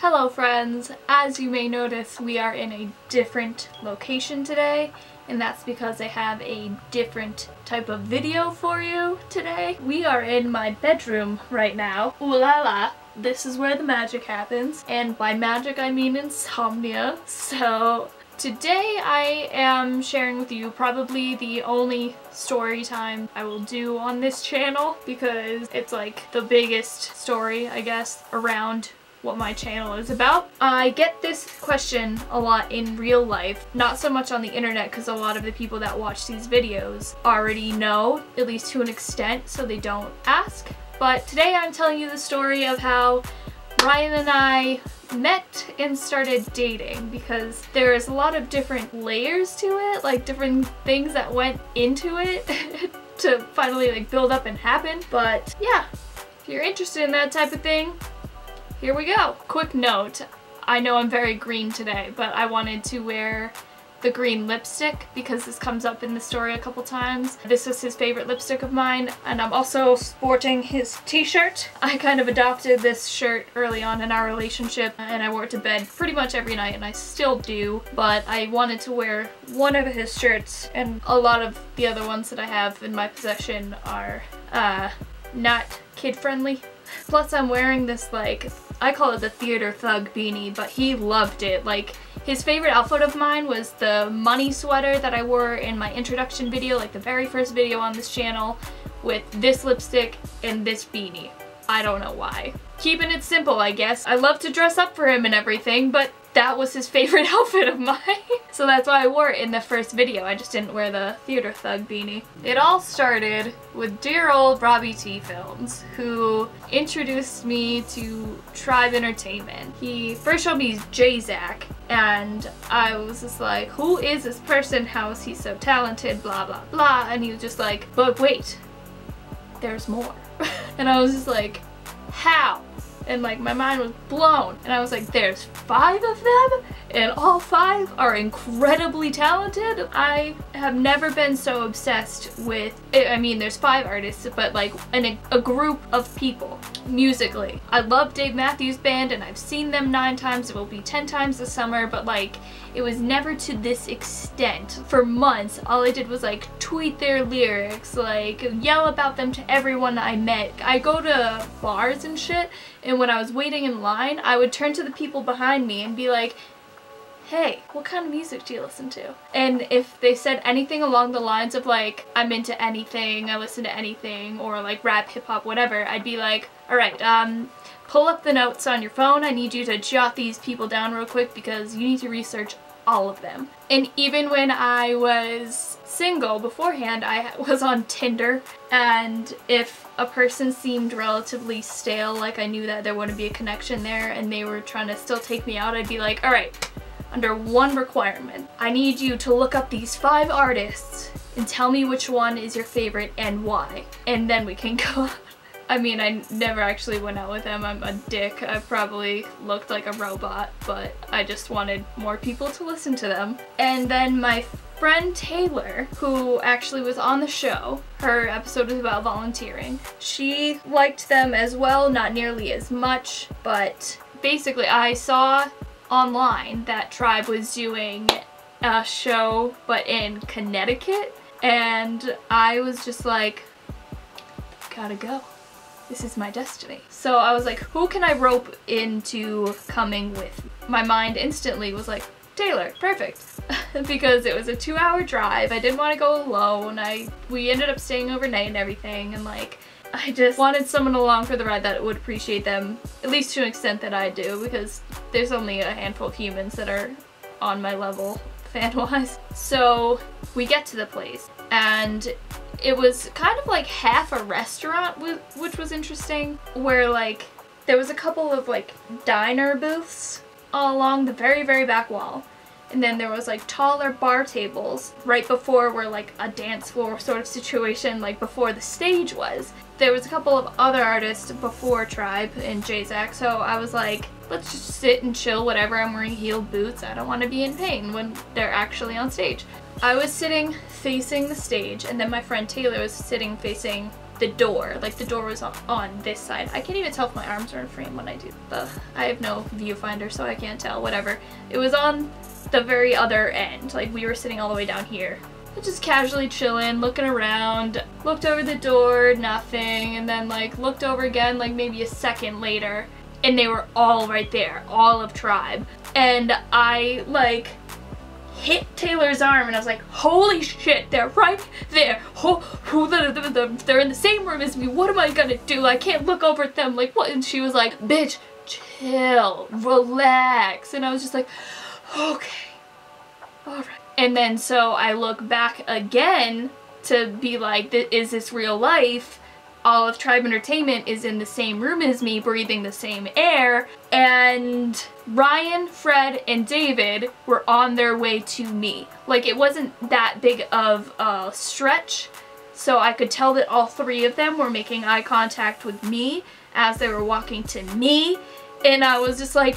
Hello friends! As you may notice, we are in a different location today, and that's because I have a different type of video for you today. We are in my bedroom right now. Ooh la la! This is where the magic happens, and by magic I mean insomnia. So today I am sharing with you probably the only story time I will do on this channel, because it's like the biggest story, I guess, around what my channel is about. I get this question a lot in real life, not so much on the internet because a lot of the people that watch these videos already know, at least to an extent, so they don't ask. But today I'm telling you the story of how Ryan and I met and started dating, because there is a lot of different layers to it, like different things that went into it to finally like build up and happen. But yeah, if you're interested in that type of thing, here we go. Quick note, I know I'm very green today, but I wanted to wear the green lipstick because this comes up in the story a couple times. This was his favorite lipstick of mine, and I'm also sporting his t-shirt. I kind of adopted this shirt early on in our relationship, and I wore it to bed pretty much every night, and I still do, but I wanted to wear one of his shirts, and a lot of the other ones that I have in my possession are not kid-friendly. Plus I'm wearing this, like, I call it the theater thug beanie, but he loved it. Like, his favorite outfit of mine was the money sweater that I wore in my introduction video, like the very first video on this channel, with this lipstick and this beanie. I don't know why. Keeping it simple, I guess. I love to dress up for him and everything, but that was his favorite outfit of mine. So that's why I wore it in the first video. I just didn't wear the theater thug beanie. It all started with dear old Robbie T Films, who introduced me to Tribe Entertainment. He first showed me J-Zack, and I was just like, who is this person? How is he so talented? Blah, blah, blah. And he was just like, but wait, there's more. And I was just like, how? And like my mind was blown, and I was like, there's 5 of them and all 5 are incredibly talented. I have never been so obsessed with, I mean there's 5 artists, but like a group of people musically. I love Dave Matthews Band, and I've seen them 9 times. It will be 10 times this summer, but like it was never to this extent. For months all I did was like tweet their lyrics, like yell about them to everyone I met. I go to bars and shit, and when I was waiting in line, I would turn to the people behind me and be like, hey, what kind of music do you listen to? And if they said anything along the lines of like, I'm into anything, I listen to anything, or like rap, hip hop, whatever, I'd be like, alright, pull up the notes on your phone. I need you to jot these people down real quick because you need to research all of them. And even when I was single beforehand, I was on Tinder, and if a person seemed relatively stale, like I knew that there wouldn't be a connection there and they were trying to still take me out, I'd be like, alright, under one requirement, I need you to look up these 5 artists and tell me which one is your favorite and why, and then we can go out. I mean, I never actually went out with them. I'm a dick. I probably looked like a robot, but I just wanted more people to listen to them. And then my friend Taylor, who actually was on the show, her episode was about volunteering. She liked them as well, not nearly as much, but basically I saw online that Tribe was doing a show but in Connecticut, and I was just like, gotta go. This is my destiny. So I was like, who can I rope into coming with me? My mind instantly was like, Taylor, perfect. Because it was a 2-hour drive. I didn't want to go alone. We ended up staying overnight and everything, and like, I just wanted someone along for the ride that would appreciate them, at least to an extent that I do, because there's only a handful of humans that are on my level fan-wise. So we get to the place, and it was kind of like half a restaurant, which was interesting, where like there was a couple of like diner booths all along the very, very back wall. And then there was like taller bar tables right before where like a dance floor sort of situation, like before the stage was. There was a couple of other artists before Tribe and J-Zack, so I was like, let's just sit and chill, whatever. I'm wearing heeled boots. I don't want to be in pain when they're actually on stage. I was sitting facing the stage, and then my friend Taylor was sitting facing the door. Like the door was on this side. I can't even tell if my arms are in frame when I do I have no viewfinder, so I can't tell, whatever. It was on the very other end. Like we were sitting all the way down here. Just casually chilling, looking around, looked over the door, nothing, and then like looked over again like maybe a second later, and they were all right there, all of Tribe. And I like hit Taylor's arm and I was like, holy shit, they're right there. They're in the same room as me. What am I gonna do? I can't look over at them. Like what? And she was like, bitch, chill, relax. And I was just like, okay, all right. And then so I look back again to be like, is this real life? All of Tribe Entertainment is in the same room as me, breathing the same air, and Ryan, Fred, and David were on their way to me. Like it wasn't that big of a stretch, so I could tell that all three of them were making eye contact with me as they were walking to me, and I was just like,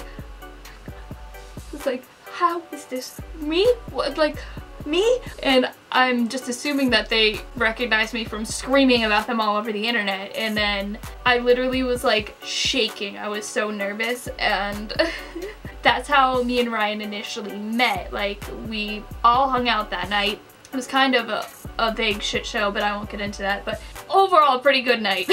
how is this me? What, like, me? And I'm just assuming that they recognized me from screaming about them all over the internet, and then I literally was like shaking. I was so nervous, and that's how me and Ryan initially met. Like we all hung out that night. It was kind of a big shit show, but I won't get into that, but overall a pretty good night.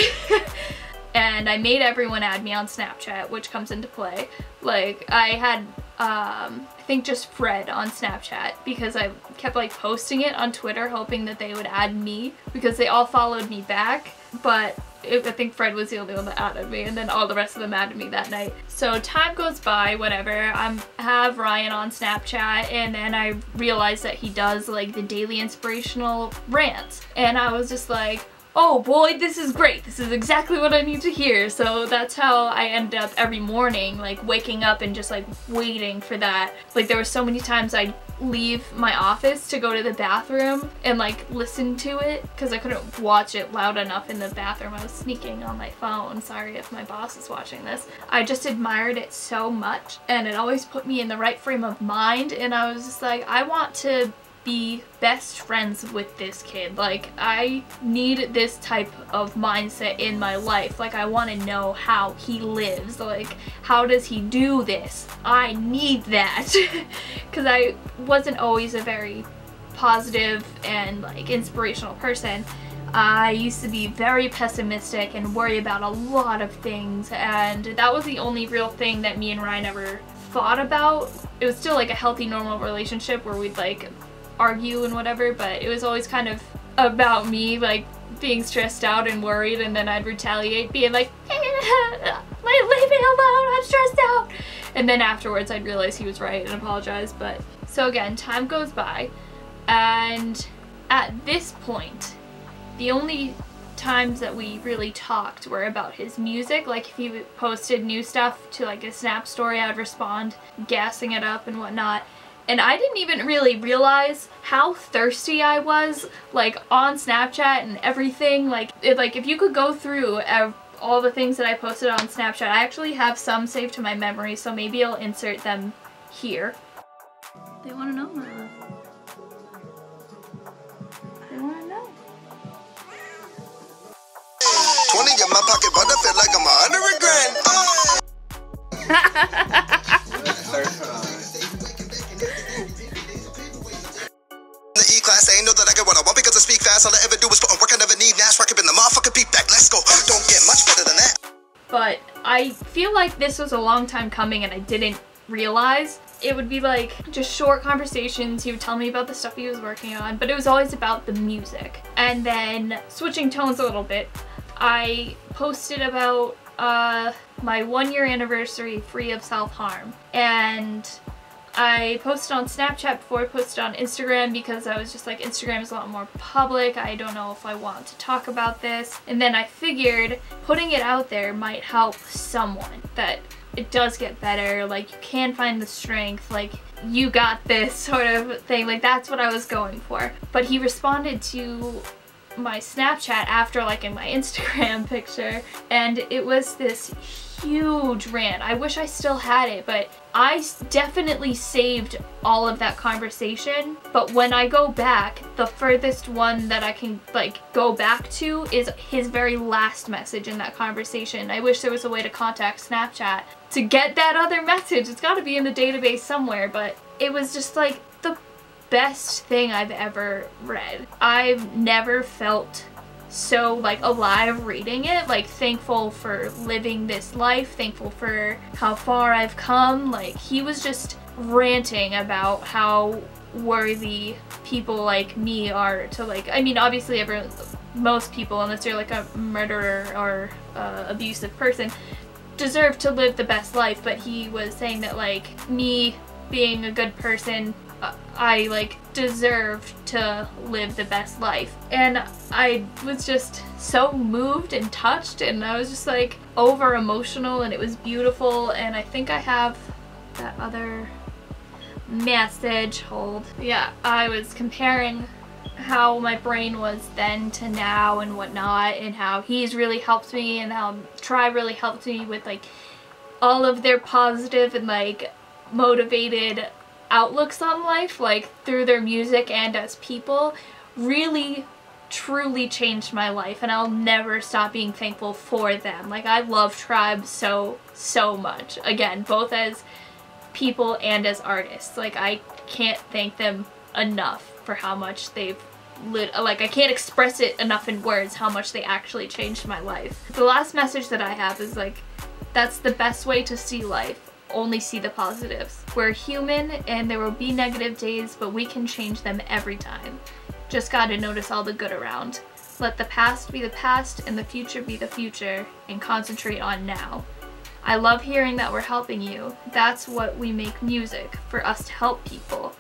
And I made everyone add me on Snapchat, which comes into play. Like I had I think just Fred on Snapchat because I kept like posting it on Twitter hoping that they would add me because they all followed me back, but I think Fred was the only one that added me, and then all the rest of them added me that night. So time goes by, whatever, I have Ryan on Snapchat, and then I realized that he does like the daily inspirational rants, and I was just like, oh boy, this is great. This is exactly what I need to hear. So that's how I end up every morning, like waking up and just like waiting for that. Like there were so many times I'd leave my office to go to the bathroom and like listen to it because I couldn't watch it loud enough in the bathroom. I was sneaking on my phone. Sorry if my boss is watching this. I just admired it so much, and it always put me in the right frame of mind, and I was just like, I want to be best friends with this kid. Like I need this type of mindset in my life. Like I want to know how he lives. Like how does he do this? I need that because I wasn't always a very positive and like inspirational person. I used to be very pessimistic and worry about a lot of things, and that was the only real thing that me and Ryan ever thought about. It was still like a healthy, normal relationship where we'd like argue and whatever, but it was always kind of about me like being stressed out and worried, and then I'd retaliate being like, leave me alone, I'm stressed out, and then afterwards I'd realize he was right and apologize. But so again, time goes by, and at this point the only times that we really talked were about his music. Like if he posted new stuff to like a Snap story, I'd respond gassing it up and whatnot. And I didn't even really realize how thirsty I was, like on Snapchat and everything. Like if you could go through all the things that I posted on Snapchat, I actually have some saved to my memory, so maybe I'll insert them here. They want to know, Marla. They want to know. 20 in my pocket, but I feel like I'm 100 grand. The E-class, they know that I get what I want because I speak fast. All I ever do is put on work, I never need Nash. Rock up in the motherfucking beat back. Let's go. Don't get much better than that. But I feel like this was a long time coming and I didn't realize. It would be like just short conversations. He would tell me about the stuff he was working on, but it was always about the music. And then switching tones a little bit, I posted about my 1-year anniversary free of self-harm, and I posted on Snapchat before I posted on Instagram because I was just like, Instagram is a lot more public. I don't know if I want to talk about this. And then I figured putting it out there might help someone, that it does get better, like you can find the strength, like you got this sort of thing. Like that's what I was going for. But he responded to my Snapchat after liking my Instagram picture, and it was this huge rant. I wish I still had it, but I definitely saved all of that conversation. But when I go back, the furthest one that I can like go back to is his very last message in that conversation. I wish there was a way to contact Snapchat to get that other message. It's got to be in the database somewhere, but it was just like the best thing I've ever read. I've never felt so like alive reading it, like thankful for living this life, thankful for how far I've come. Like he was just ranting about how worthy people like me are to like, I mean obviously most people, unless you're like a murderer or abusive person, deserve to live the best life, but he was saying that like me being a good person, I like deserve to live the best life. And I was just so moved and touched, and I was just like over emotional, and it was beautiful. And I think I have that other message. Hold. Yeah, I was comparing how my brain was then to now and whatnot, and how he's really helped me, and how Tribe really helped me with like all of their positive and like motivated outlooks on life, like through their music and as people, really truly changed my life, and I'll never stop being thankful for them. Like I love Tribe so much, again, both as people and as artists. Like I can't thank them enough for how much they've like I can't express it enough in words how much they actually changed my life. The last message that I have is like, that's the best way to see life. Only see the positives. We're human and there will be negative days, but we can change them every time. Just gotta notice all the good around. Let the past be the past and the future be the future, and concentrate on now. I love hearing that we're helping you. That's what we make music, for us to help people.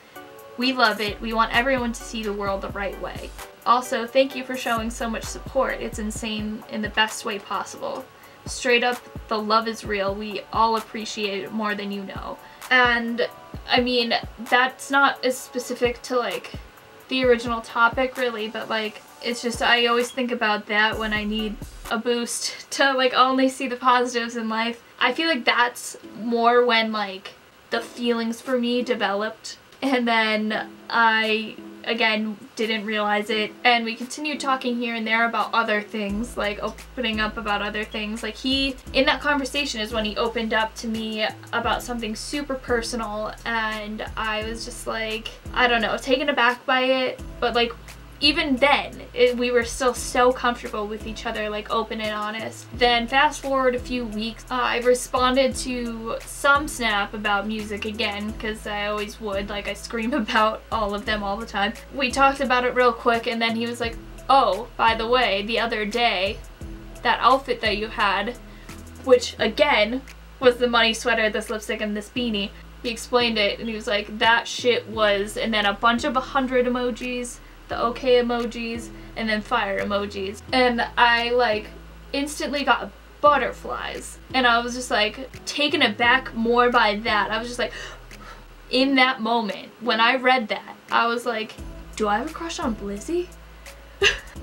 We love it. We want everyone to see the world the right way. Also, thank you for showing so much support. It's insane in the best way possible. Straight up, the love is real. We all appreciate it more than you know. And I mean, that's not as specific to like the original topic really, but like it's just I always think about that when I need a boost to like only see the positives in life. I feel like that's more when like the feelings for me developed, and then I again didn't realize it, and we continued talking here and there about other things, like opening up about other things. Like he, in that conversation is when he opened up to me about something super personal, and I was just like, I don't know, taken aback by it, but like even then we were still so comfortable with each other, like open and honest. Then fast forward a few weeks, I responded to some snap about music again, because I always would, like I scream about all of them all the time. We talked about it real quick, and then he was like, oh, by the way, the other day that outfit that you had, which again was the money sweater, this lipstick, and this beanie, he explained it, and he was like, that shit was, and then a bunch of 100 emojis, the okay emojis, and then fire emojis. And I like instantly got butterflies, and I was just like taken aback more by that. I was just like, in that moment when I read that, I was like, do I have a crush on Blizzy?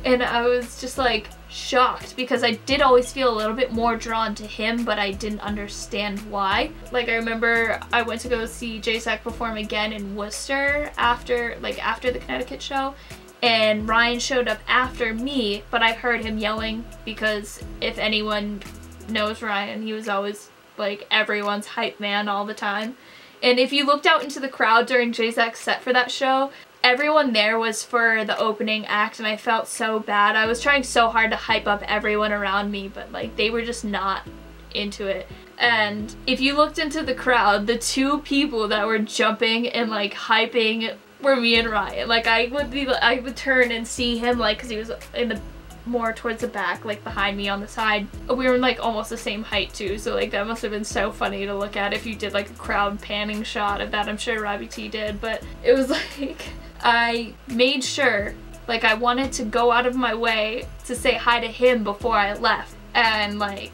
And I was just like shocked, because I did always feel a little bit more drawn to him, but I didn't understand why. Like I remember I went to go see J-Sack perform again in Worcester after the Connecticut show, and Ryan showed up after me, but I heard him yelling, because if anyone knows Ryan, he was always like everyone's hype man all the time. And if you looked out into the crowd during J-Sack's set for that show, everyone there was for the opening act, and I felt so bad. I was trying so hard to hype up everyone around me, but like they were just not into it. And if you looked into the crowd, the two people that were jumping and like hyping were me and Ryan. Like I would turn and see him, like, because he was in the more towards the back, like behind me on the side. We were like almost the same height too, so like that must have been so funny to look at if you did like a crowd panning shot of that. I'm sure Robbie T did, but it was like I made sure, like I wanted to go out of my way to say hi to him before I left, and like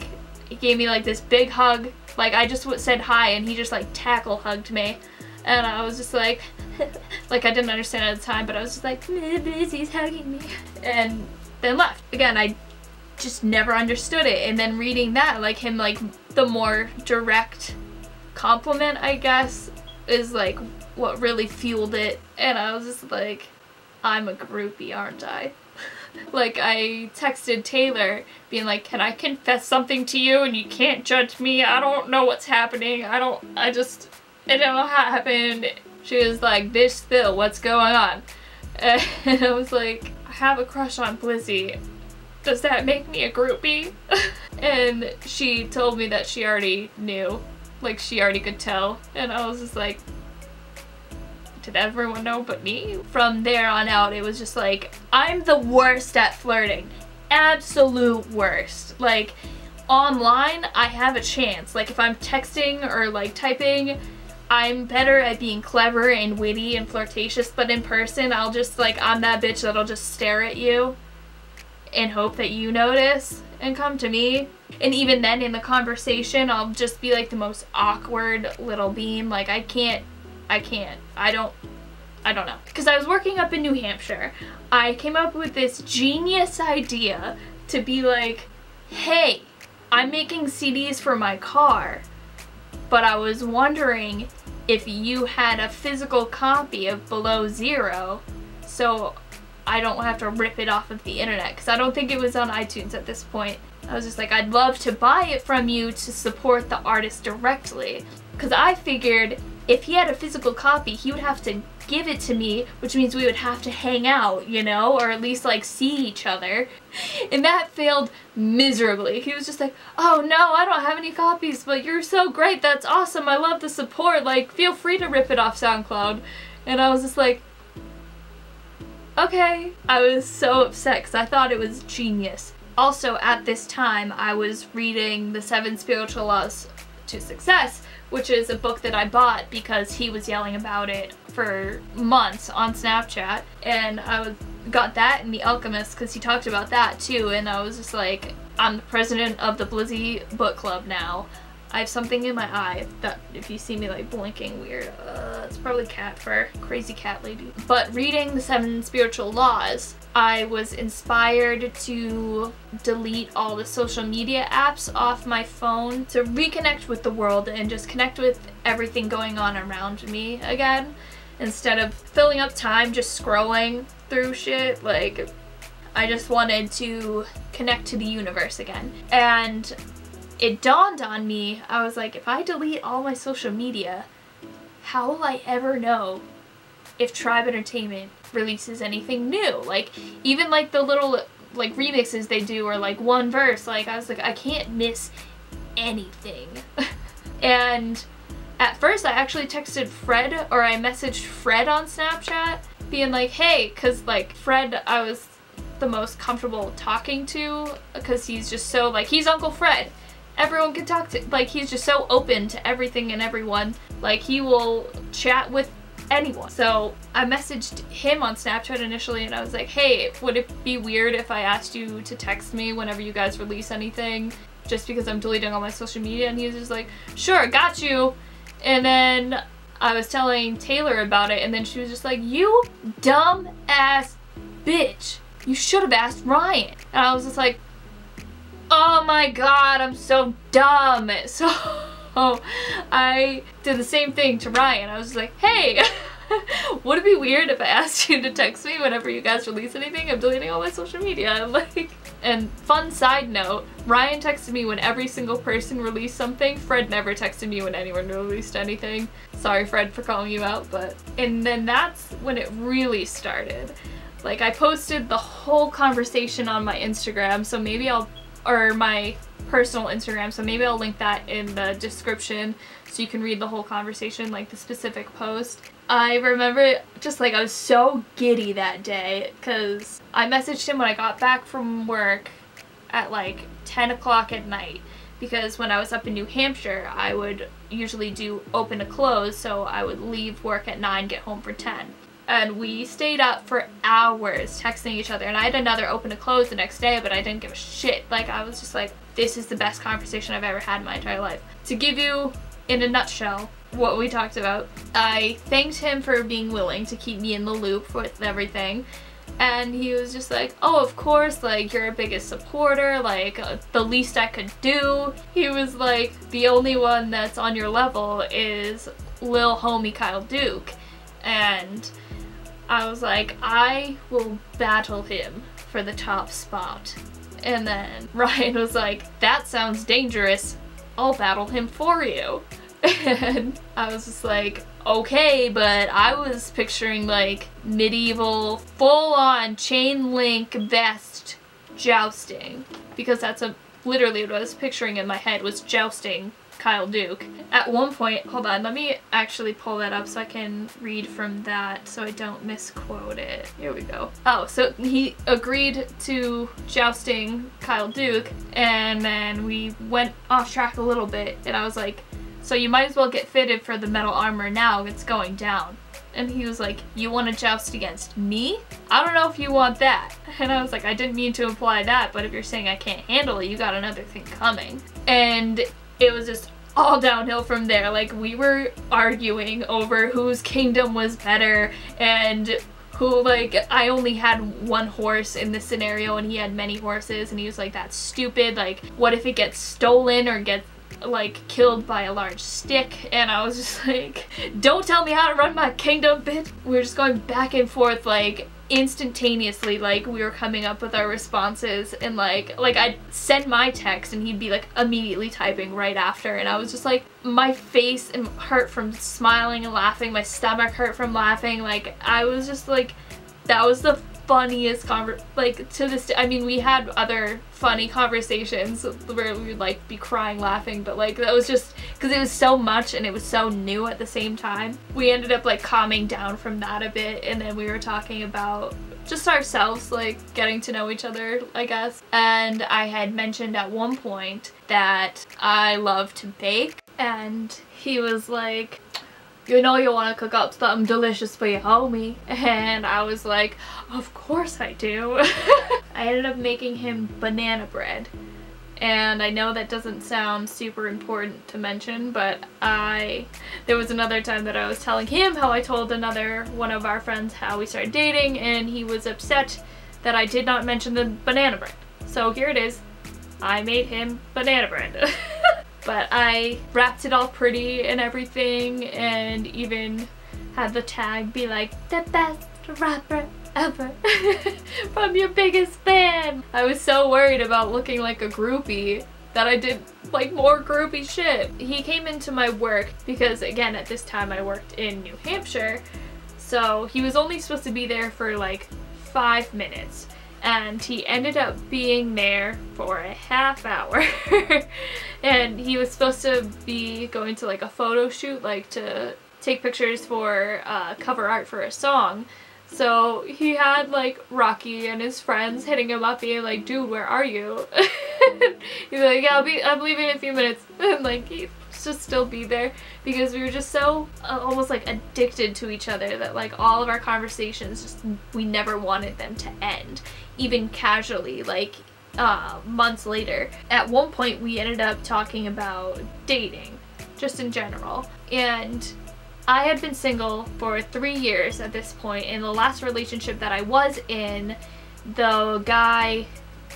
he gave me like this big hug. Like I just said hi, and he just like tackle hugged me, and I was just like like I didn't understand at the time, but I was just like, he's hugging me, and then left. Again, I just never understood it, and then reading that, like him like the more direct compliment, I guess, is like what really fueled it. And I was just like, I'm a groupie, aren't I? Like, I texted Taylor being like, can I confess something to you and you can't judge me? I don't know what's happening. I don't know how it happened. She was like, bitch, still, what's going on? And I was like, I have a crush on Blizzy. Does that make me a groupie? And she told me that she already knew. Like, she already could tell. And I was just like, did everyone know but me? From there on out, it was just like, I'm the worst at flirting. Absolute worst. Like, online, I have a chance. Like, if I'm texting or like typing, I'm better at being clever and witty and flirtatious, but in person, I'll just like, I'm that bitch that'll just stare at you and hope that you notice and come to me. And even then, in the conversation, I'll just be like the most awkward little bean. Like, I don't know. Because I was working up in New Hampshire, I came up with this genius idea to be like, hey, I'm making CDs for my car, but I was wondering if you had a physical copy of Below Zero so I don't have to rip it off of the internet, because I don't think it was on iTunes at this point. I was just like, I'd love to buy it from you to support the artist directly, because I figured if he had a physical copy, he would have to give it to me, which means we would have to hang out, you know, or at least like see each other. And that failed miserably. He was just like, oh no, I don't have any copies, but you're so great, that's awesome, I love the support, like feel free to rip it off SoundCloud. And I was just like, okay. I was so upset because I thought it was genius. Also, at this time, I was reading The 7 Spiritual Laws to Success, which is a book that I bought because he was yelling about it for months on Snapchat. And I got that in The Alchemist because he talked about that too. And I was just like, I'm the president of the Blizzy book club now. I have something in my eye that if you see me like blinking weird, it's probably cat fur. Crazy cat lady. But reading The 7 Spiritual Laws, I was inspired to delete all the social media apps off my phone to reconnect with the world and just connect with everything going on around me again. Instead of filling up time just scrolling through shit, like, I just wanted to connect to the universe again. And it dawned on me, I was like, if I delete all my social media, how will I ever know if Tribe Entertainment releases anything new? Like, even like the little like remixes they do, or like one verse, like I was like, I can't miss anything. And at first I actually texted Fred, or I messaged Fred on Snapchat being like, hey, cause like Fred I was the most comfortable talking to, because he's just so like, he's Uncle Fred. Everyone can talk to, like, he's just so open to everything and everyone. Like, he will chat with anyone. So I messaged him on Snapchat initially and I was like, hey, would it be weird if I asked you to text me whenever you guys release anything, just because I'm deleting all my social media? And he was just like, sure, got you. And then I was telling Taylor about it, and then she was just like, you dumb ass bitch, you should have asked Ryan. And I was just like, oh my god, I'm so dumb. So I did the same thing to Ryan. I was just like, hey, would it be weird if I asked you to text me whenever you guys release anything? I'm deleting all my social media. Like, and fun side note, Ryan texted me when every single person released something. Fred never texted me when anyone released anything. Sorry, Fred, for calling you out, but... And then that's when it really started. Like, I posted the whole conversation on my Instagram, so maybe or my personal Instagram, so maybe I'll link that in the description so you can read the whole conversation, like the specific post. I remember just like I was so giddy that day because I messaged him when I got back from work at like 10 o'clock at night, because when I was up in New Hampshire I would usually do open to close, so I would leave work at 9, get home for 10. And we stayed up for hours texting each other, and I had another open to close the next day, but I didn't give a shit. Like, I was just like, this is the best conversation I've ever had in my entire life. To give you, in a nutshell, what we talked about, I thanked him for being willing to keep me in the loop with everything. And he was just like, oh, of course, like, you're our biggest supporter, like, the least I could do. He was like, the only one that's on your level is lil homie Kyle Duke. And I was like, I will battle him for the top spot. And then Ryan was like, that sounds dangerous. I'll battle him for you. And I was just like, okay, but I was picturing like medieval full-on chain link vest jousting, because that's literally what I was picturing in my head, was jousting Kyle Duke. At one point, hold on, let me actually pull that up so I can read from that so I don't misquote it. Here we go. Oh, so he agreed to jousting Kyle Duke, and then we went off track a little bit, and I was like, so you might as well get fitted for the metal armor now, it's going down. And he was like, you want to joust against me? I don't know if you want that. And I was like, I didn't mean to imply that, but if you're saying I can't handle it, you got another thing coming. And it was just all downhill from there. Like, we were arguing over whose kingdom was better, and who, like, I only had one horse in this scenario and he had many horses, and he was like, that's stupid, like, what if it gets stolen or gets like killed by a large stick? And I was just like, don't tell me how to run my kingdom, bitch. We were just going back and forth like instantaneously, like we were coming up with our responses, and like I'd send my text and he'd be like immediately typing right after, and I was just like, my face hurt from smiling and laughing, my stomach hurt from laughing, like I was just like, that was the funniest like to this day. I mean, we had other funny conversations where we would like be crying laughing, but like that was just because it was so much and it was so new at the same time. We ended up like calming down from that a bit, and then we were talking about just ourselves, like getting to know each other, I guess. And I had mentioned at one point that I love to bake, and he was like, you know you want to cook up something delicious for your homie. And I was like, of course I do. I ended up making him banana bread. And I know that doesn't sound super important to mention, but there was another time that I was telling him how I told one of our friends how we started dating, and he was upset that I did not mention the banana bread. So here it is. I made him banana bread. But I wrapped it all pretty and everything, and even had the tag be like, the best rapper ever from your biggest fan. I was so worried about looking like a groupie that I did like more groupie shit. He came into my work because, again, at this time I worked in New Hampshire, so he was only supposed to be there for like 5 minutes. And he ended up being there for a half hour. And he was supposed to be going to like a photo shoot, like to take pictures for cover art for a song. So he had like Rocky and his friends hitting him up being like, dude, where are you? He's like, yeah, I'm leaving in a few minutes. And like he just still be there, because we were just so almost like addicted to each other that like all of our conversations, just we never wanted them to end, even casually, like months later. At one point we ended up talking about dating just in general, and I had been single for 3 years at this point. In the last relationship that I was in, the guy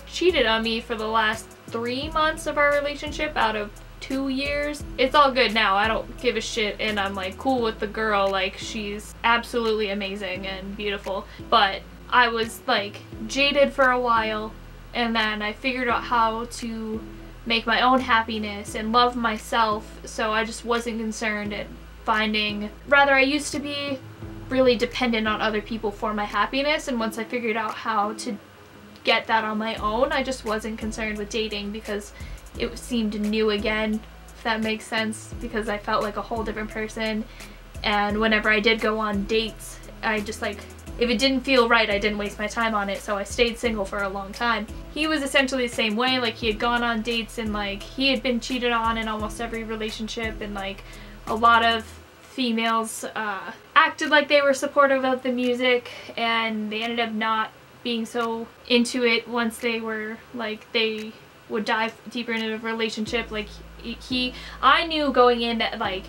cheated on me for the last 3 months of our relationship out of 2 years. It's all good now, I don't give a shit, and I'm like cool with the girl, like she's absolutely amazing and beautiful. But I was like jaded for a while, and then I figured out how to make my own happiness and love myself, so I just wasn't concerned at I used to be really dependent on other people for my happiness, and once I figured out how to get that on my own, I just wasn't concerned with dating because it seemed new again, if that makes sense, because I felt like a whole different person. And whenever I did go on dates, I just like, if it didn't feel right, I didn't waste my time on it, so I stayed single for a long time. He was essentially the same way, like he had gone on dates and like he had been cheated on in almost every relationship, and like a lot of females acted like they were supportive of the music, and they ended up not being so into it once they were like, they would dive deeper into a relationship. Like I knew going in that like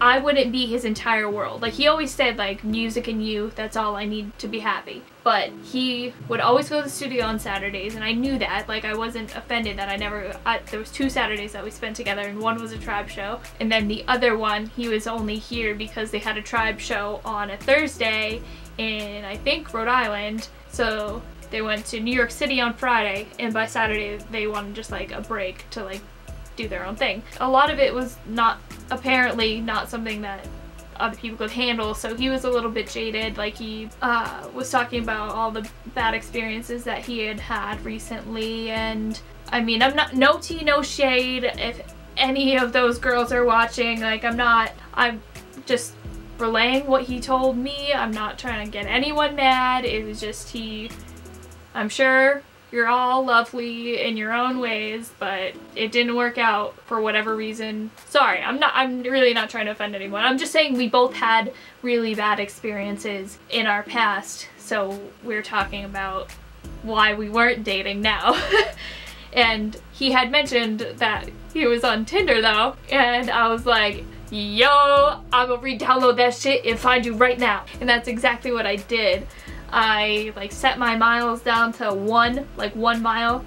I wouldn't be his entire world. Like, he always said, like, music and you, that's all I need to be happy. But he would always go to the studio on Saturdays, and I knew that. Like, I wasn't offended that there was 2 Saturdays that we spent together, and one was a tribe show. And then the other one, he was only here because they had a tribe show on a Thursday in, I think, Rhode Island. So they went to New York City on Friday, and by Saturday they wanted just, like, a break to, like, do their own thing. A lot of it was apparently not something that other people could handle, so he was a little bit jaded. Like, he was talking about all the bad experiences that he had had recently, and I mean, no tea, no shade if any of those girls are watching. Like, I'm just relaying what he told me. I'm not trying to get anyone mad. It was just I'm sure you're all lovely in your own ways, but it didn't work out for whatever reason. Sorry, I'm really not trying to offend anyone. I'm just saying we both had really bad experiences in our past, so we're talking about why we weren't dating now. And he had mentioned that he was on Tinder though, and I was like, yo, I'm gonna re-download that shit and find you right now. And that's exactly what I did. I like set my miles down to 1 mile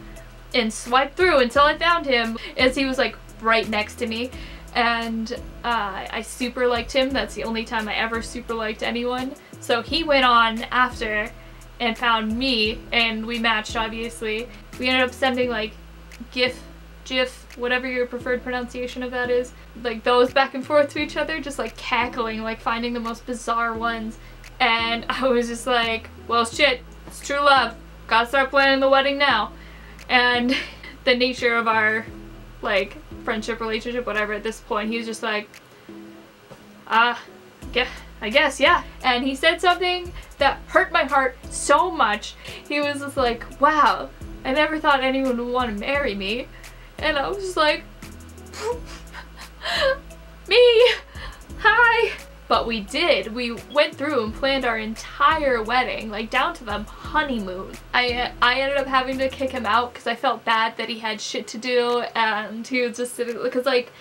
and swiped through until I found him, as he was like right next to me, and I super liked him. That's the only time I ever super liked anyone. So he went on after and found me, and we matched, obviously. We ended up sending like GIF, whatever your preferred pronunciation of that is, like those back and forth to each other, just like cackling, like finding the most bizarre ones. And I was just like, well, shit, it's true love. Gotta start planning the wedding now. And the nature of our, like, friendship, relationship, whatever, at this point, he was just like, I guess, yeah. And he said something that hurt my heart so much. He was just like, wow, I never thought anyone would want to marry me. And I was just like, me, hi. But we did. We went through and planned our entire wedding, like down to the honeymoon. I ended up having to kick him out because I felt bad that he had shit to do, and he was just sitting, because like,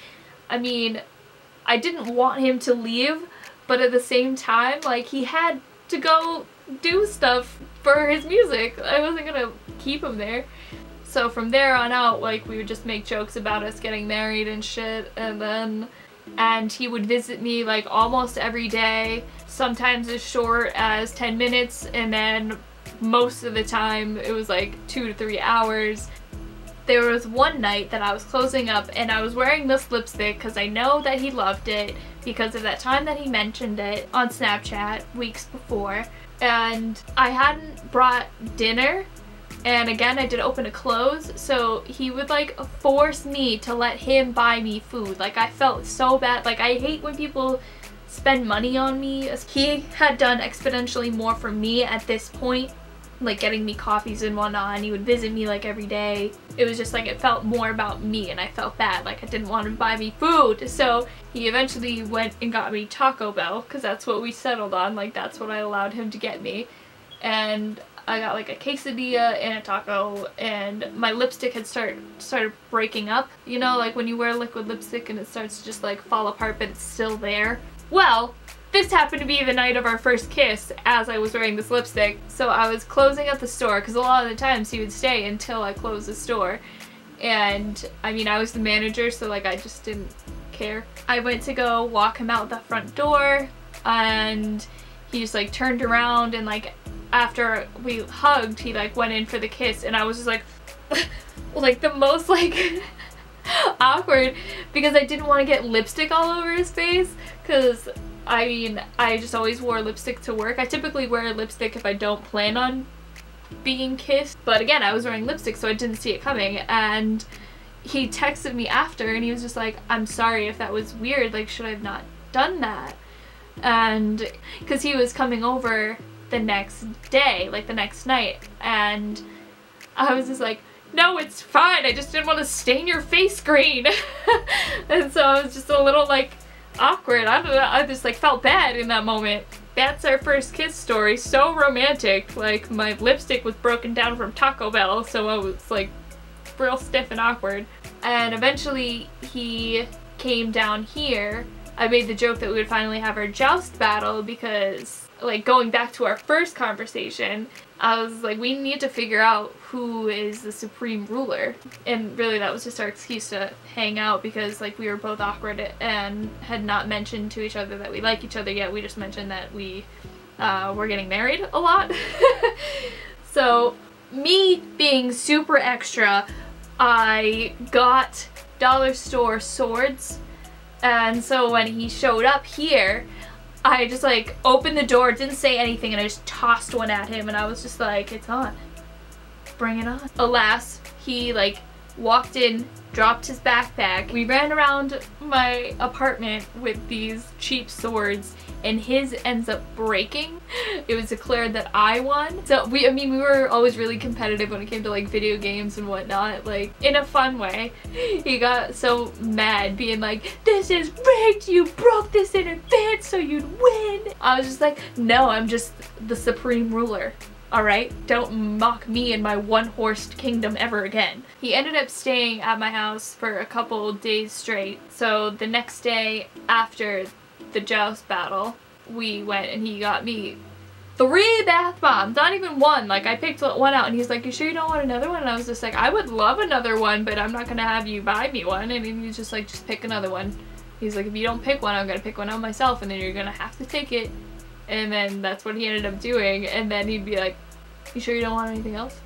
I mean, I didn't want him to leave, but at the same time, like, he had to go do stuff for his music. I wasn't gonna keep him there. So from there on out, like, we would just make jokes about us getting married and shit, and he would visit me like almost every day, sometimes as short as 10 minutes, and then most of the time it was like 2 to 3 hours. There was one night that I was closing up and I was wearing this lipstick because I know that he loved it because of that time that he mentioned it on Snapchat weeks before, and I hadn't brought dinner. And again, I did open to close, so he would like force me to let him buy me food. Like, I felt so bad. Like, I hate when people spend money on me. He had done exponentially more for me at this point, like getting me coffees and whatnot, and he would visit me like every day. It was just like, it felt more about me, and I felt bad. Like, I didn't want him to buy me food. So he eventually went and got me Taco Bell, because that's what we settled on. Like, that's what I allowed him to get me. And I got like a quesadilla and a taco, and my lipstick had started breaking up. You know, like when you wear liquid lipstick and it starts to just like fall apart, but it's still there. Well, this happened to be the night of our first kiss as I was wearing this lipstick. So I was closing up the store, because a lot of the times he would stay until I closed the store. And I mean, I was the manager, so like I just didn't care. I went to go walk him out the front door, and he just like turned around, and like after we hugged, he like went in for the kiss, and I was just like like the most like awkward, because I didn't want to get lipstick all over his face, because I mean, I just always wore lipstick to work. I typically wear lipstick if I don't plan on being kissed, but again, I was wearing lipstick, so I didn't see it coming. And he texted me after, and he was just like, I'm sorry if that was weird, like, should I have not done that? And because he was coming over the next day, like the next night, and I was just like, no, it's fine, I just didn't want to stain your face green. And so I was just a little like awkward. I don't know, I just like felt bad in that moment. That's our first kiss story. So romantic. Like, my lipstick was broken down from Taco Bell, so I was like real stiff and awkward. And eventually he came down here I made the joke that we would finally have our joust battle because, like, going back to our first conversation, I was like, we need to figure out who is the supreme ruler. And really that was just our excuse to hang out because, like, we were both awkward and had not mentioned to each other that we like each other yet. We just mentioned that we were getting married a lot. So me being super extra, I got dollar store swords, and so when he showed up here, I just like opened the door, didn't say anything, and I just tossed one at him, and I was just like, it's on. Bring it on. Alas, he like walked in, dropped his backpack. We ran around my apartment with these cheap swords, and his ends up breaking. It was declared that I won. So I mean, we were always really competitive when it came to like video games and whatnot, like in a fun way. He got so mad, being like, this is rigged, you broke this in advance so you'd win. I was just like, no, I'm just the supreme ruler. Alright? Don't mock me and my one-horsed kingdom ever again. He ended up staying at my house for a couple days straight. So the next day after the joust battle, we went and he got me 3 bath bombs. Not even one. Like, I picked one out and he's like, you sure you don't want another one? And I was just like, I would love another one, but I'm not gonna have you buy me one. And he's just like, just pick another one. He's like, if you don't pick one, I'm gonna pick one out myself and then you're gonna have to take it. And then that's what he ended up doing, and then he'd be like, you sure you don't want anything else?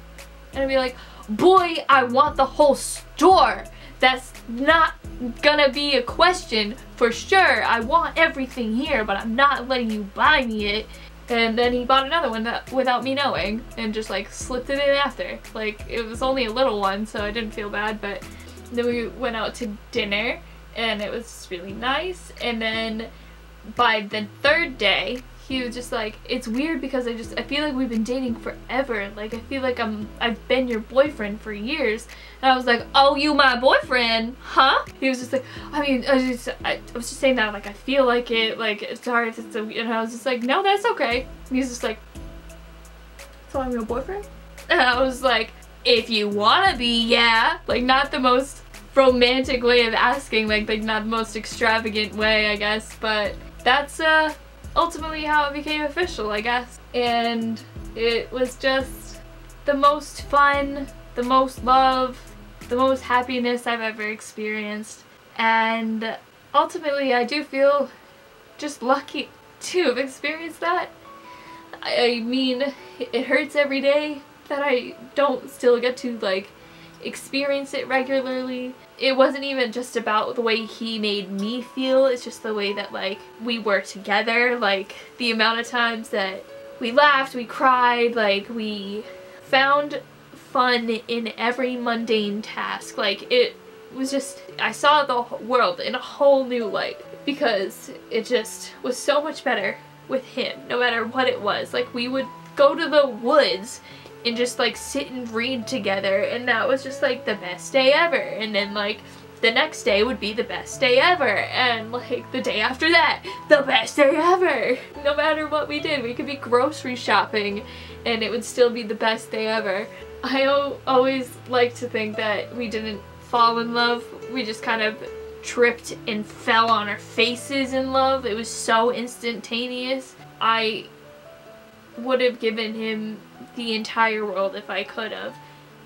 And I'd be like, boy, I want the whole store. That's not gonna be a question for sure. I want everything here, but I'm not letting you buy me it. And then he bought another one without me knowing and just like slipped it in after. Like, it was only a little one, so I didn't feel bad, but then we went out to dinner and it was really nice. And then by the 3rd day, he was just like, it's weird because I feel like we've been dating forever. Like, I feel like I've been your boyfriend for years. And I was like, oh, you my boyfriend, huh? He was just like, I mean, I was just saying that, like, I feel like it, like, it's hard if it's and I was just like, no, that's okay. And he's just like, so I'm your boyfriend? And I was like, if you wanna be, yeah. Like, not the most romantic way of asking, like not the most extravagant way, I guess, but that's, ultimately how it became official, I guess. And it was just the most fun, the most love, the most happiness I've ever experienced. And ultimately I do feel just lucky to have experienced that. I mean, it hurts every day that I don't still get to like experience it regularly. It wasn't even just about the way he made me feel, it's just the way that like we were together, like the amount of times that we laughed, we cried, like we found fun in every mundane task. Like, it was just, I saw the world in a whole new light because it just was so much better with him, no matter what it was. Like, we would go to the woods and just like sit and read together, and that was just like the best day ever. And then like the next day would be the best day ever, and like the day after that, the best day ever. No matter what we did, we could be grocery shopping and it would still be the best day ever. I always like to think that we didn't fall in love, we just kind of tripped and fell on our faces in love. It was so instantaneous. I would have given him the entire world if I could have,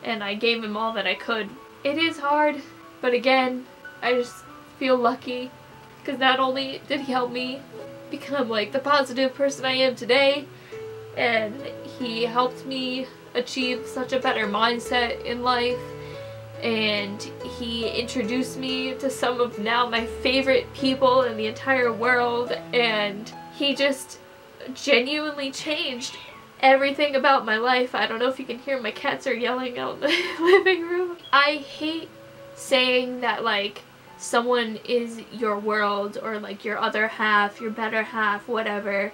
and I gave him all that I could. It is hard, but again, I just feel lucky because not only did he help me become like the positive person I am today, and he helped me achieve such a better mindset in life, and he introduced me to some of now my favorite people in the entire world, and he just genuinely changed everything about my life. I don't know if you can hear, my cats are yelling out in the living room. I hate saying that like someone is your world or like your other half, your better half, whatever,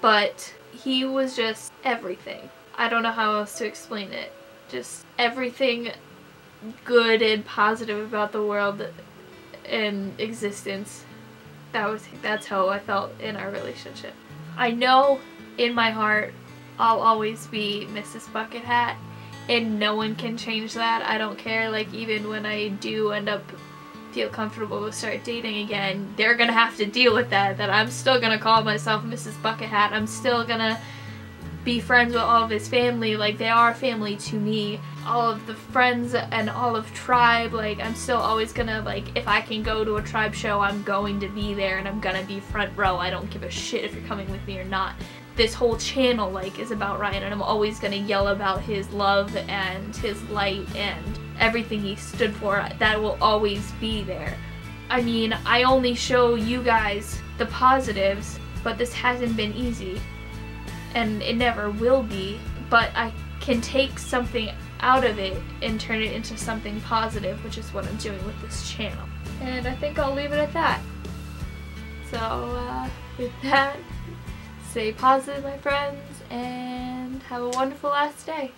but he was just everything. I don't know how else to explain it. Just everything good and positive about the world and existence. That's how I felt in our relationship. I know in my heart I'll always be Mrs. Bucket Hat, and no one can change that. I don't care, like even when I do end up feel comfortable to start dating again, they're gonna have to deal with that I'm still gonna call myself Mrs. Bucket Hat. I'm still gonna be friends with all of his family. Like, they are family to me. All of the friends and all of Tribe, like, I'm still always gonna, like, if I can go to a Tribe show, I'm going to be there and I'm gonna be front row. I don't give a shit if you're coming with me or not. This whole channel, like, is about Ryan, and I'm always gonna yell about his love and his light and everything he stood for. That will always be there. I mean, I only show you guys the positives, but this hasn't been easy. And it never will be, but I can take something out of it and turn it into something positive, which is what I'm doing with this channel. And I think I'll leave it at that. So, with that, stay positive, my friends, and have a wonderful last day.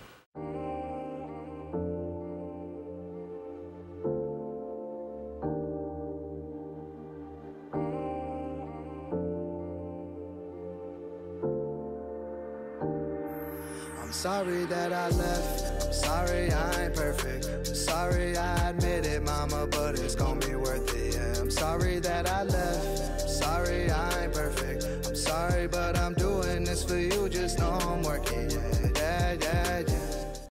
I'm sorry that I left, I'm sorry I ain't perfect, I'm sorry I admit it.